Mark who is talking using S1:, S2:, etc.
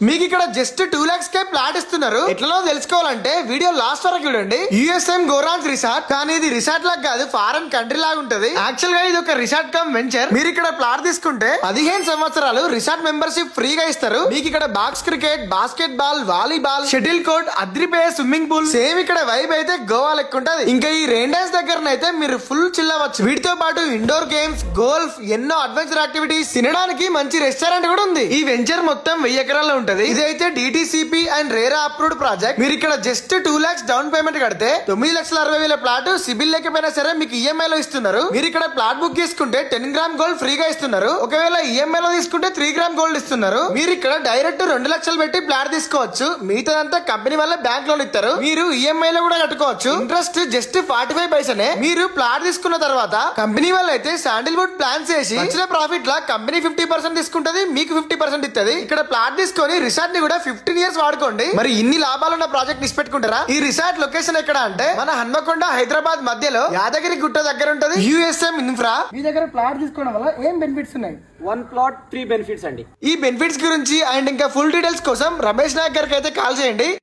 S1: మీకు ఇక్కడ just 2 lakhs కే plot ఇస్తున్నారు. ఎట్లనో తెలుసుకోవాలంటే వీడియో లాస్ట్ వరకు చూడండి. యుఎస్ఎం గోరాన్స్ రిసార్ట్, కానీ ఇది రిసార్ట్ లాగా కాదు, ఫారెన్ కంట్రీ లాగా ఉంటది. యాక్చువల్ గా ఇది ఒక రిసార్ట్ కమ్ వెంచర్. మీరు ఇక్కడ ప్లాట్ తీసుకుంటే 15 సంవత్సరాలు రిసార్ట్ మెంబర్షిప్ ఫ్రీగా ఇస్తారు. మీకు ఇక్కడ box cricket, basket ball, volleyball, shuttle court, అద్రిపోయే స్విమ్మింగ్ పూల్, సేమ్ ఇక్కడ వైబ్ అయితే గోవా లెక్క ఉంటది. ఇంకా ఈ రెయిన్ డాన్స్ దగ్గరనైతే మీరు ఫుల్ చిల్ అవ్వచ్చు. వీటితో పాటు ఇండోర్ గేమ్స్, గోల్ఫ్, ఎన్నో అడ్వెంచర్ యాక్టివిటీస్, తినడానికి మంచి రెస్టారెంట్ కూడా ఉంది. ఈ వెంచర్ మొత్తం 1000 ఎకరాల్లో ఉంటది. ఇది అయితే DTCP and RERA approved project. మీరు ఇక్కడ జస్ట్ 2 lakhs డౌన్ పేమెంట్ కడితే 9,60,000 ప్లాట్ సిబిల్ లేకపోయినా సరే మీకు ఈఎంఐ లో ఇస్తున్నారు. మీరు ఇక్కడ ప్లాట్ బుక్ చేసుకుంటే 10 గ్రామ్ గోల్డ్ ఫ్రీగా ఇస్తున్నారు. ఒకవేళ ఈఎంఐ లో తీసుకుంటే 3 గ్రామ్ గోల్డ్ ఇస్తున్నారు. మీరు ఇక్కడ డైరెక్ట్ 2 లక్షలు పెట్టి ప్లాట్ తీసుకోవచ్చు. మిగతాదంతా కంపెనీ వల్ల బ్యాంక్ లోన్ ఇస్తారు. మీరు ఈఎంఐ లో కూడా కట్టుకోవచ్చు. Interest just 45 పైసనే. మీరు ప్లాట్ తీసుకున్న తర్వాత కంపెనీ వాళ్ళు అయితే శాండిల్వుడ్ ప్లాన్స్ చేసి వచ్చిన ప్రాఫిట్ లా కంపెనీ 50% తీసుకుంటది, మీకు 50% ఇస్తుంది. ఇక్కడ ప్లాట్ తీసుకొని రిసార్ట్ ని కూడా 15 years వాడుకోండి. మరి ఇన్ని లాభాలున్న ప్రాజెక్ట్ నిష్పెట్టుకుంటారా? ఈ రిసార్ట్ లొకేషన్ ఎక్కడ అంటే మన హన్మకొండ హైదరాబాద్ మధ్యలో యాదగిరి గుట్ట దగ్గర ఉంటది. USM infra.
S2: మీ దగ్గర ప్లాట్ తీసుకోవడం వల్ల ఏం బెనిఫిట్స్ ఉన్నాయి?
S3: 1 plot 3 benefits అండి.
S1: ఈ బెనిఫిట్స్ గురించి అండ్ ఇంకా ఫుల్ డీటెయిల్స్ కోసం రమేష్ నాయక్ గారికి అయితే కాల్ చేయండి.